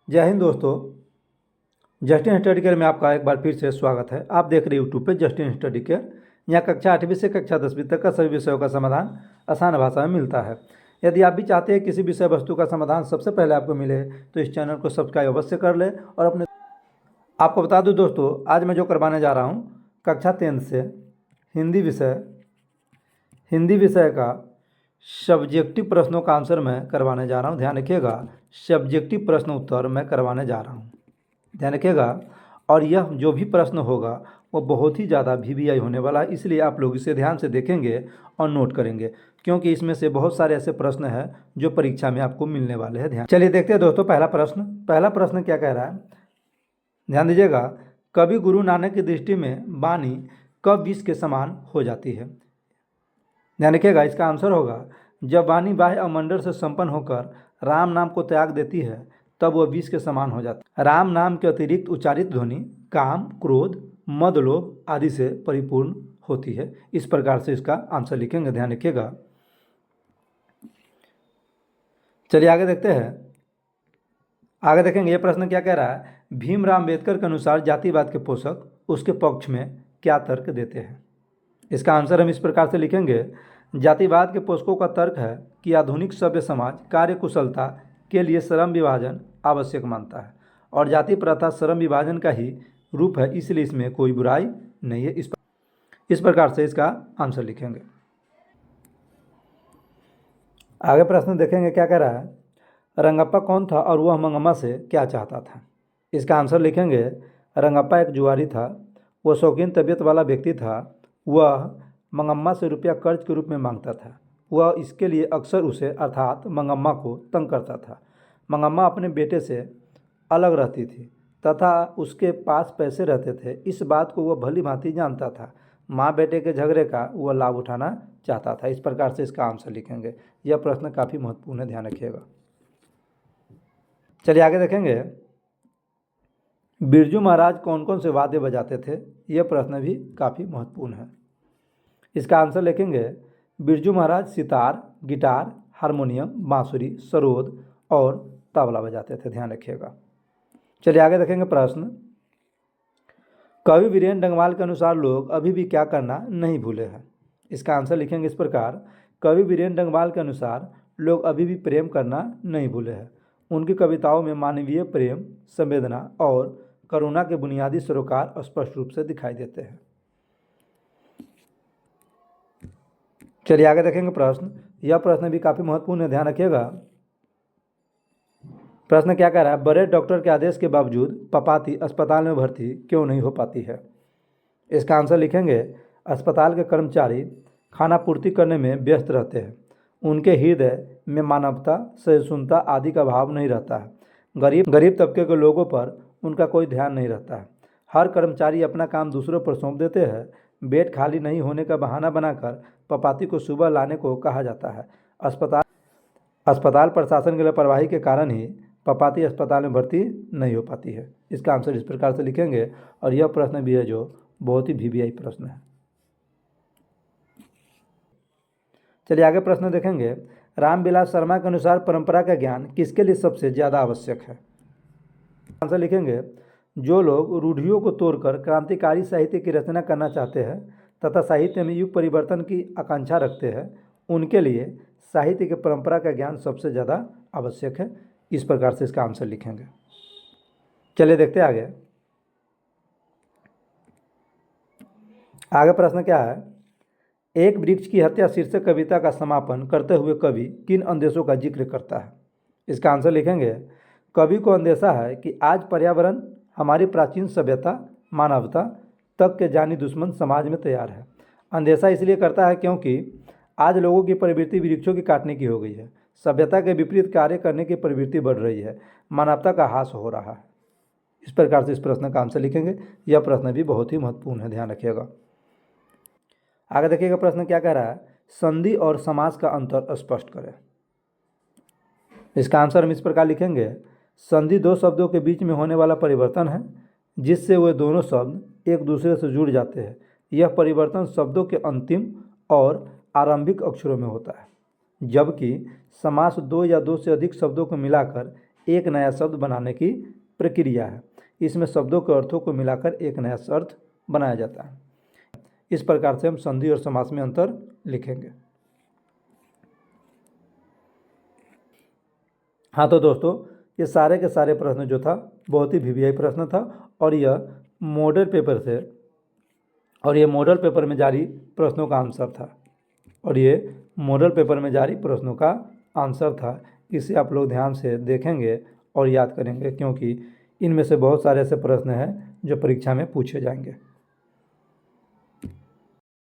जय हिंद दोस्तों। Justin study care में आपका एक बार फिर से स्वागत है। आप देख रहे हैं यूट्यूब पे जस्टिन स्टडी केयर। यहाँ कक्षा 8वीं से कक्षा 10वीं तक का सभी विषयों का समाधान आसान भाषा में मिलता है। यदि आप भी चाहते हैं किसी विषय वस्तु का समाधान सबसे पहले आपको मिले तो इस चैनल को सब्सक्राइब अवश्य कर लें। और अपने आपको बता दूँ दोस्तों, आज मैं जो करवाने जा रहा हूँ कक्षा 10 से हिंदी विषय का सब्जेक्टिव प्रश्नों का आंसर मैं करवाने जा रहा हूँ। ध्यान रखिएगा, सब्जेक्टिव प्रश्न उत्तर मैं करवाने जा रहा हूँ। ध्यान रखिएगा। और यह जो भी प्रश्न होगा वो बहुत ही ज़्यादा वीवीआई होने वाला है, इसलिए आप लोग इसे ध्यान से देखेंगे और नोट करेंगे, क्योंकि इसमें से बहुत सारे ऐसे प्रश्न हैं जो परीक्षा में आपको मिलने वाले हैं। ध्यान चलिए देखते हैं दोस्तों। पहला प्रश्न क्या कह रहा है, ध्यान दीजिएगा। कवि गुरु नानक की दृष्टि में वाणी कब विष के समान हो जाती है? ध्यान रखिएगा, इसका आंसर होगा जब वाणी बाह्य अवमंडल से संपन्न होकर राम नाम को त्याग देती है तब वह विष के समान हो जाता है। राम नाम के अतिरिक्त उच्चारित ध्वनि काम, क्रोध, मद, लोभ आदि से परिपूर्ण होती है। इस प्रकार से इसका आंसर लिखेंगे। ध्यान रखिएगा। चलिए आगे देखते हैं। आगे देखेंगे ये प्रश्न क्या कह रहा है। भीमराव अम्बेडकर के अनुसार जातिवाद के पोषक उसके पक्ष में क्या तर्क देते हैं? इसका आंसर हम इस प्रकार से लिखेंगे। जातिवाद के पोषकों का तर्क है कि आधुनिक सभ्य समाज कार्य कुशलता के लिए श्रम विभाजन आवश्यक मानता है और जाति प्रथा श्रम विभाजन का ही रूप है, इसलिए इसमें कोई बुराई नहीं है। इस प्रकार से इसका आंसर लिखेंगे। आगे प्रश्न देखेंगे क्या कह रहा है। रंगप्पा कौन था और वह मंगम्मा से क्या चाहता था? इसका आंसर लिखेंगे। रंगप्पा एक जुआरी था, वह शौकीन तबीयत वाला व्यक्ति था। वह मंगम्मा से रुपया कर्ज के रूप में मांगता था। वह इसके लिए अक्सर उसे अर्थात मंगम्मा को तंग करता था। मंगम्मा अपने बेटे से अलग रहती थी तथा उसके पास पैसे रहते थे। इस बात को वह भली भांति जानता था। माँ बेटे के झगड़े का वह लाभ उठाना चाहता था। इस प्रकार से इसका आंसर लिखेंगे। यह प्रश्न काफ़ी महत्वपूर्ण है, ध्यान रखिएगा। चलिए आगे देखेंगे। बिरजू महाराज कौन कौन से वाद्य बजाते थे? यह प्रश्न भी काफ़ी महत्वपूर्ण है। इसका आंसर लिखेंगे। बिरजू महाराज सितार, गिटार, हारमोनियम, बांसुरी, सरोद और तबला बजाते थे। ध्यान रखिएगा। चलिए आगे देखेंगे प्रश्न। कवि वीरेंद्र डंगवाल के अनुसार लोग अभी भी क्या करना नहीं भूले हैं? इसका आंसर लिखेंगे इस प्रकार। कवि वीरेंद्र डंगवाल के अनुसार लोग अभी भी प्रेम करना नहीं भूले हैं। उनकी कविताओं में मानवीय प्रेम, संवेदना और करुणा के बुनियादी सरोकार स्पष्ट रूप से दिखाई देते हैं। चलिए आगे देखेंगे प्रश्न। यह प्रश्न भी काफ़ी महत्वपूर्ण है, ध्यान रखिएगा। प्रश्न क्या कह रहा है। बड़े डॉक्टर के आदेश के बावजूद पपाती अस्पताल में भर्ती क्यों नहीं हो पाती है? इसका आंसर लिखेंगे। अस्पताल के कर्मचारी खाना पूर्ति करने में व्यस्त रहते हैं। उनके हृदय में मानवता, सहिष्णुता आदि का भाव नहीं रहता है। गरीब तबके के लोगों पर उनका कोई ध्यान नहीं रहता है। हर कर्मचारी अपना काम दूसरों पर सौंप देते हैं। बेड खाली नहीं होने का बहाना बनाकर पपाती को सुबह लाने को कहा जाता है। अस्पताल प्रशासन की लापरवाही के कारण ही पपाती अस्पताल में भर्ती नहीं हो पाती है। इसका आंसर इस प्रकार से लिखेंगे। और यह प्रश्न भी है जो बहुत ही वीवीआई प्रश्न है। चलिए आगे प्रश्न देखेंगे। रामविलास शर्मा के अनुसार परंपरा का ज्ञान किसके लिए सबसे ज़्यादा आवश्यक है? आंसर लिखेंगे। जो लोग रूढ़ियों को तोड़कर क्रांतिकारी साहित्य की रचना करना चाहते हैं तथा साहित्य में युग परिवर्तन की आकांक्षा रखते हैं, उनके लिए साहित्य की परंपरा का ज्ञान सबसे ज़्यादा आवश्यक है। इस प्रकार से इसका आंसर लिखेंगे। चलिए देखते हैं आगे प्रश्न क्या है। एक वृक्ष की हत्या शीर्षक कविता का समापन करते हुए कवि किन अंदेशों का जिक्र करता है? इसका आंसर लिखेंगे। कवि को अंदेशा है कि आज पर्यावरण हमारी प्राचीन सभ्यता, मानवता तक के जानी दुश्मन समाज में तैयार है। अंदेशा इसलिए करता है क्योंकि आज लोगों की प्रवृत्ति वृक्षों की काटने की हो गई है। सभ्यता के विपरीत कार्य करने की प्रवृत्ति बढ़ रही है। मानवता का ह्रास हो रहा है। इस प्रकार से इस प्रश्न का आंसर लिखेंगे। यह प्रश्न भी बहुत ही महत्वपूर्ण है, ध्यान रखिएगा। आगे देखिएगा प्रश्न क्या कह रहा है। संधि और समास का अंतर स्पष्ट करें। इसका आंसर हम इस प्रकार लिखेंगे। संधि दो शब्दों के बीच में होने वाला परिवर्तन है जिससे वे दोनों शब्द एक दूसरे से जुड़ जाते हैं। यह परिवर्तन शब्दों के अंतिम और आरंभिक अक्षरों में होता है, जबकि समास दो या दो से अधिक शब्दों को मिलाकर एक नया शब्द बनाने की प्रक्रिया है। इसमें शब्दों के अर्थों को मिलाकर एक नया अर्थ बनाया जाता है। इस प्रकार से हम संधि और समास में अंतर लिखेंगे। हाँ तो दोस्तों, ये सारे के सारे प्रश्न जो था बहुत ही वीवीआई प्रश्न था और यह मॉडल पेपर से और ये मॉडल पेपर में जारी प्रश्नों का आंसर था और ये मॉडल पेपर में जारी प्रश्नों का आंसर था। इसे आप लोग ध्यान से देखेंगे और याद करेंगे, क्योंकि इनमें से बहुत सारे ऐसे प्रश्न हैं जो परीक्षा में पूछे जाएंगे।